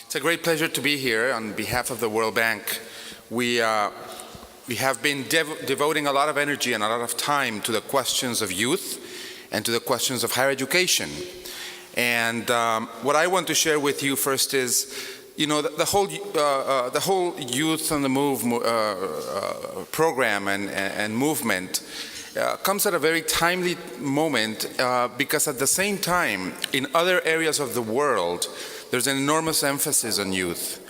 It's a great pleasure to be here on behalf of the World Bank. We have been devoting a lot of energy and a lot of time to the questions of youth and to the questions of higher education. And what I want to share with you first is, the whole Youth on the Move program and movement comes at a very timely moment because at the same time, in other areas of the world, there's an enormous emphasis on youth.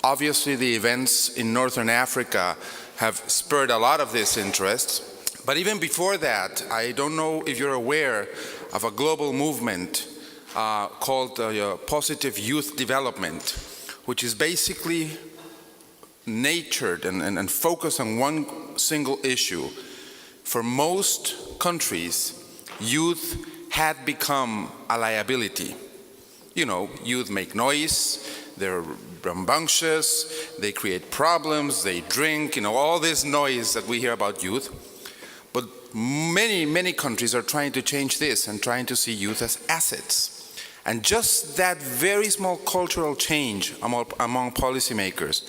Obviously, the events in Northern Africa have spurred a lot of this interest. But even before that, I don't know if you're aware of a global movement called Positive Youth Development, which is basically natured and focused on one single issue. For most countries, youth had become a liability. Youth make noise, they're rambunctious, they create problems, they drink, all this noise that we hear about youth. But many countries are trying to change this and trying to see youth as assets. And just that very small cultural change among policymakers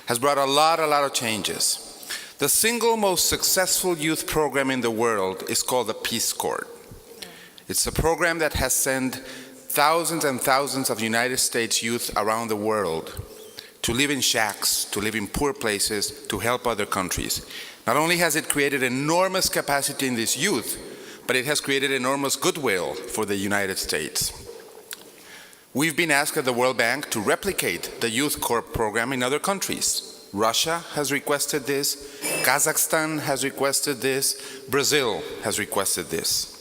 has brought a lot of changes. The single most successful youth program in the world is called the Peace Corps. It's a program that has sent thousands and thousands of United States youth around the world to live in shacks, to live in poor places, to help other countries. Not only has it created enormous capacity in this youth, but it has created enormous goodwill for the United States. We've been asked at the World Bank to replicate the Youth Corps program in other countries. Russia has requested this, Kazakhstan has requested this, Brazil has requested this.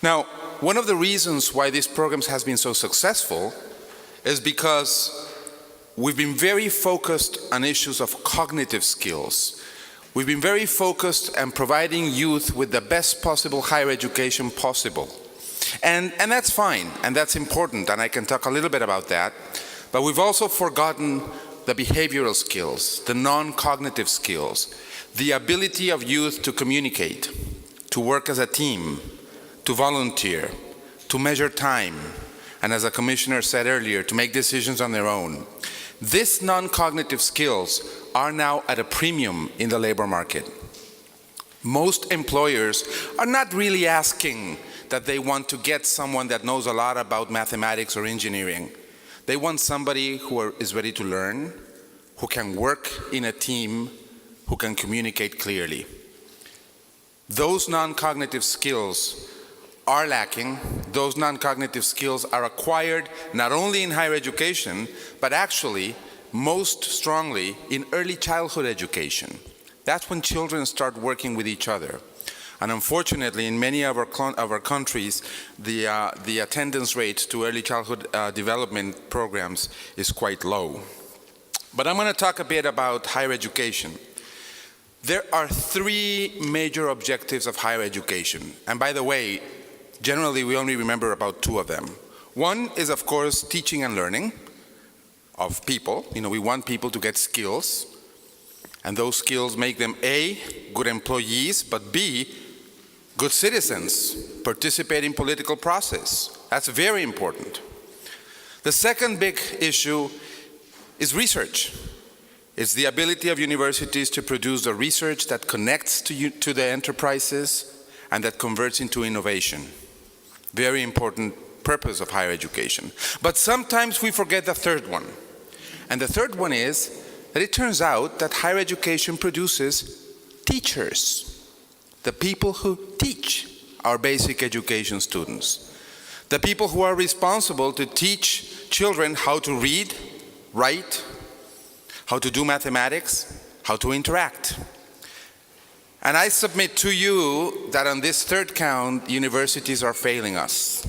Now, one of the reasons why this program has been so successful is because we've been very focused on issues of cognitive skills. We've been very focused on providing youth with the best possible higher education possible. And that's fine, and that's important, and I can talk a little bit about that. But we've also forgotten the behavioral skills, the non-cognitive skills, the ability of youth to communicate, to work as a team, to volunteer, to measure time, and as a commissioner said earlier, to make decisions on their own. These non-cognitive skills are now at a premium in the labor market. Most employers are not really asking that they want to get someone that knows a lot about mathematics or engineering. They want somebody who is ready to learn, who can work in a team, who can communicate clearly. Those non-cognitive skills are lacking. Those non-cognitive skills are acquired not only in higher education, but actually most strongly in early childhood education. That's when children start working with each other. And unfortunately, in many of our countries, the attendance rate to early childhood development programs is quite low. But I'm going to talk a bit about higher education. There are three major objectives of higher education. And by the way, generally we only remember about two of them. One is, of course, teaching and learning of people. We want people to get skills. And those skills make them A, good employees, but B, good citizens, participate in political process. That's very important. The second big issue is research. It's the ability of universities to produce the research that connects to the enterprises and that converts into innovation. Very important purpose of higher education. But sometimes we forget the third one. And the third one is that it turns out that higher education produces teachers, the people who teach our basic education students, the people who are responsible to teach children how to read, write, how to do mathematics, how to interact. And I submit to you that on this third count, universities are failing us.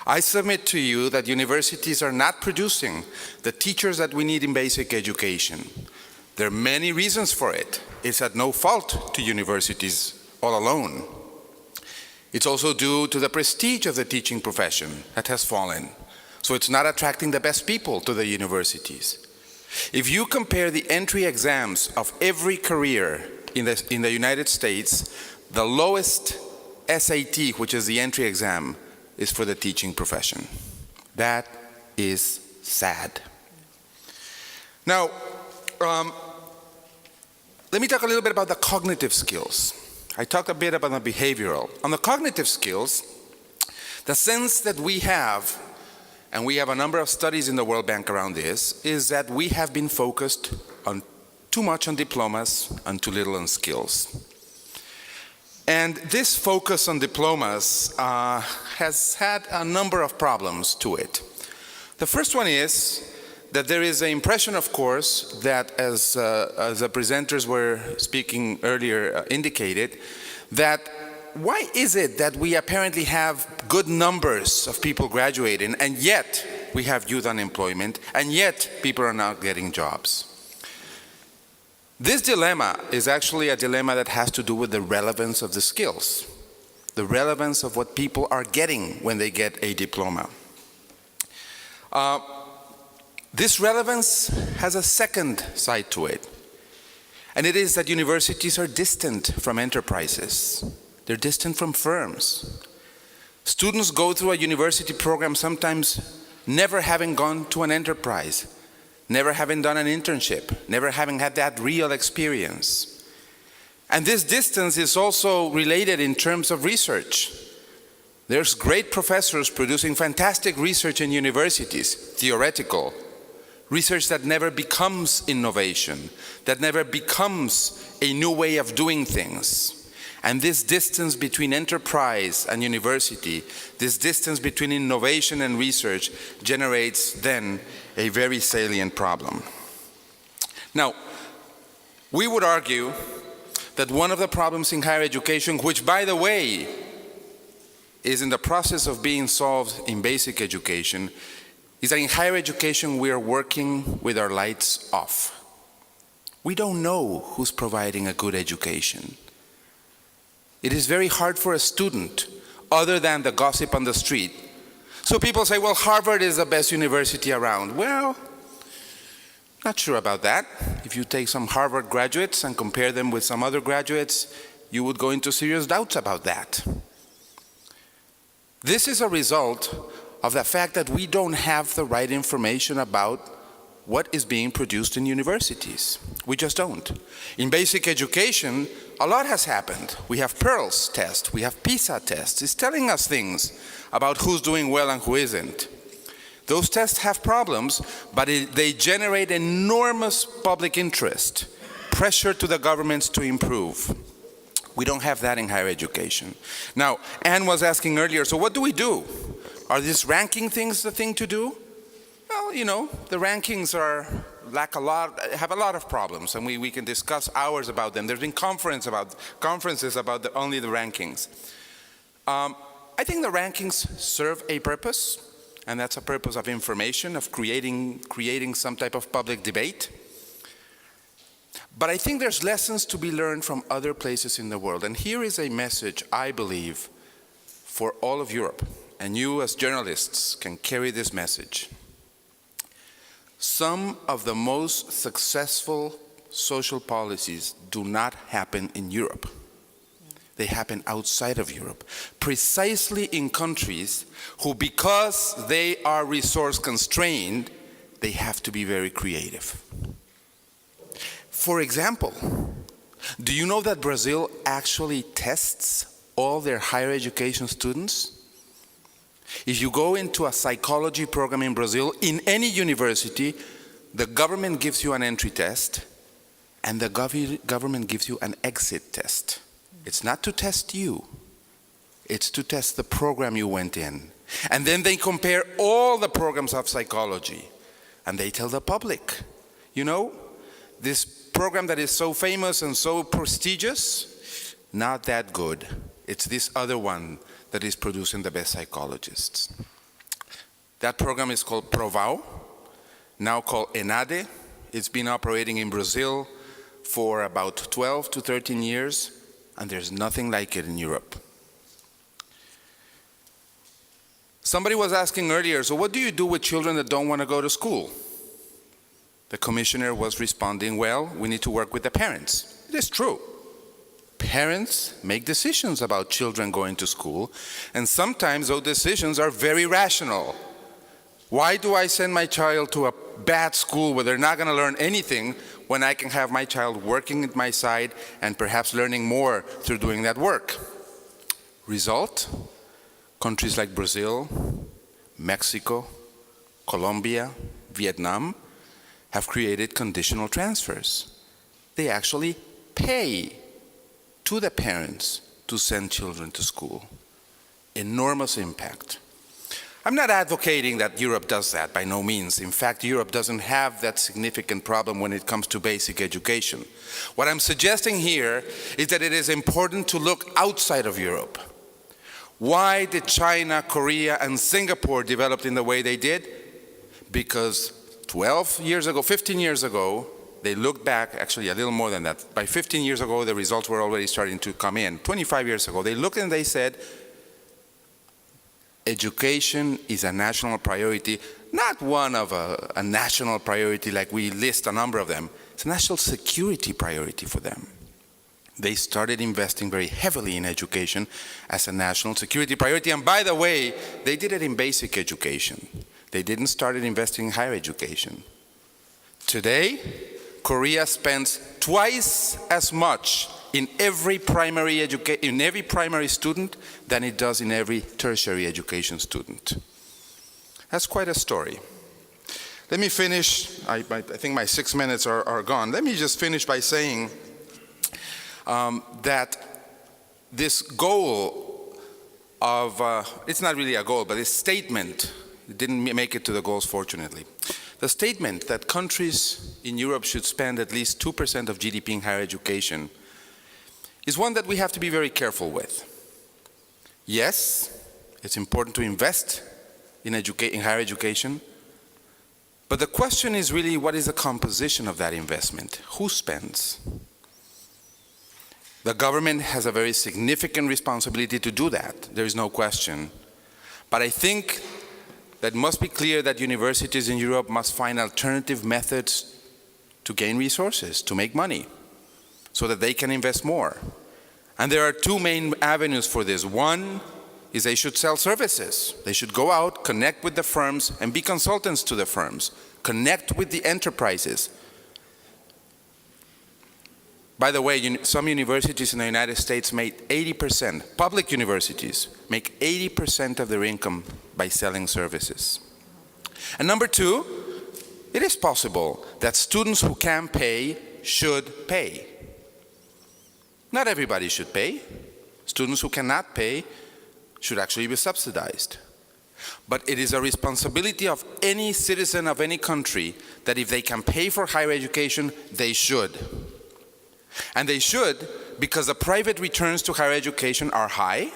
I submit to you that universities are not producing the teachers that we need in basic education. There are many reasons for it. It's at no fault to universities all alone. It's also due to the prestige of the teaching profession that has fallen. So it's not attracting the best people to the universities. If you compare the entry exams of every career in the United States, the lowest SAT, which is the entry exam, is for the teaching profession. That is sad. Now, let me talk a little bit about the cognitive skills. I talked a bit about the behavioral. On the cognitive skills, the sense that we have, and we have a number of studies in the World Bank around this, is that we have been focused on too much on diplomas and too little on skills. And this focus on diplomas has had a number of problems to it. The first one is that there is an impression, of course, that as the presenters were speaking earlier indicated, that why is it that we apparently have good numbers of people graduating, and yet we have youth unemployment, and yet people are not getting jobs? This dilemma is actually a dilemma that has to do with the relevance of the skills, the relevance of what people are getting when they get a diploma. This relevance has a second side to it, and it is that universities are distant from enterprises. They're distant from firms. Students go through a university program sometimes never having gone to an enterprise, never having done an internship, never having had that real experience. And this distance is also related in terms of research. There's great professors producing fantastic research in universities, theoretical, research that never becomes innovation, that never becomes a new way of doing things. And this distance between enterprise and university, this distance between innovation and research, generates then a very salient problem. Now, we would argue that one of the problems in higher education, which by the way is in the process of being solved in basic education, is that in higher education we are working with our lights off. We don't know who's providing a good education. It is very hard for a student, other than the gossip on the street. So people say, well, Harvard is the best university around. Well, not sure about that. If you take some Harvard graduates and compare them with some other graduates, you would go into serious doubts about that. This is a result of the fact that we don't have the right information about what is being produced in universities. We just don't. In basic education, a lot has happened. We have PEARLS tests, we have PISA tests. It's telling us things about who's doing well and who isn't. Those tests have problems, but they generate enormous public interest, pressure to the governments to improve. We don't have that in higher education. Now, Anne was asking earlier, so what do we do? Are these ranking things the thing to do? Well, you know, the rankings have a lot of problems, and we can discuss hours about them. There's been conferences about only the rankings. I think the rankings serve a purpose, and that's a purpose of information, of creating some type of public debate. But I think there's lessons to be learned from other places in the world, and here is a message, I believe, for all of Europe, and you as journalists can carry this message. Some of the most successful social policies do not happen in Europe. They happen outside of Europe, precisely in countries who, because they are resource constrained, they have to be very creative. For example, do you know that Brazil actually tests all their higher education students? If you go into a psychology program in Brazil, in any university, the government gives you an entry test, and the government gives you an exit test. It's not to test you, it's to test the program you went in. And then they compare all the programs of psychology, and they tell the public, you know, this program that is so famous and so prestigious, not that good. It's this other one that is producing the best psychologists. That program is called Provao, now called ENADE. It's been operating in Brazil for about 12 to 13 years, and there's nothing like it in Europe. Somebody was asking earlier, so what do you do with children that don't want to go to school? The commissioner was responding, well, we need to work with the parents. It is true. Parents make decisions about children going to school, and sometimes those decisions are very rational. Why do I send my child to a bad school where they're not going to learn anything when I can have my child working at my side and perhaps learning more through doing that work? Result? Countries like Brazil, Mexico, Colombia, Vietnam have created conditional transfers. They actually pay to the parents to send children to school. Enormous impact. I'm not advocating that Europe does that, by no means. In fact, Europe doesn't have that significant problem when it comes to basic education. What I'm suggesting here is that it is important to look outside of Europe. Why did China, Korea, and Singapore develop in the way they did? Because 12 years ago, 15 years ago, they looked back, actually a little more than that. By 15 years ago, the results were already starting to come in. 25 years ago, they looked and they said, education is a national priority, not one of a national priority like we list a number of them. It's a national security priority for them. They started investing very heavily in education as a national security priority. And by the way, they did it in basic education. They didn't start investing in higher education. Today, Korea spends twice as much in every primary student than it does in every tertiary education student. That's quite a story. Let me finish. I think my 6 minutes are gone. Let me just finish by saying that this goal of, it's not really a goal, but this statement, it didn't make it to the goals, fortunately. The statement that countries in Europe should spend at least 2% of GDP in higher education is one that we have to be very careful with. Yes, it's important to invest in higher education, but the question is really, what is the composition of that investment? Who spends? The government has a very significant responsibility to do that, there is no question. But I think that it must be clear that universities in Europe must find alternative methods to gain resources, to make money, so that they can invest more. And there are two main avenues for this. One is they should sell services. They should go out, connect with the firms, and be consultants to the firms. Connect with the enterprises. By the way, some universities in the United States make 80%, public universities make 80% of their income by selling services. And number two, it is possible that students who can pay should pay. Not everybody should pay. Students who cannot pay should actually be subsidized. But it is a responsibility of any citizen of any country that if they can pay for higher education, they should. And they should because the private returns to higher education are high,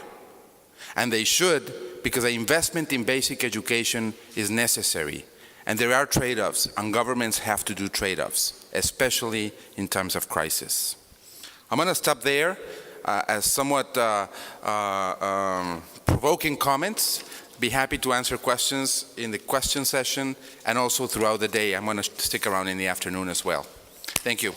and they should because the investment in basic education is necessary. And there are trade-offs, and governments have to do trade-offs, especially in times of crisis. I'm going to stop there as somewhat provoking comments. Be happy to answer questions in the question session and also throughout the day. I'm going to stick around in the afternoon as well. Thank you.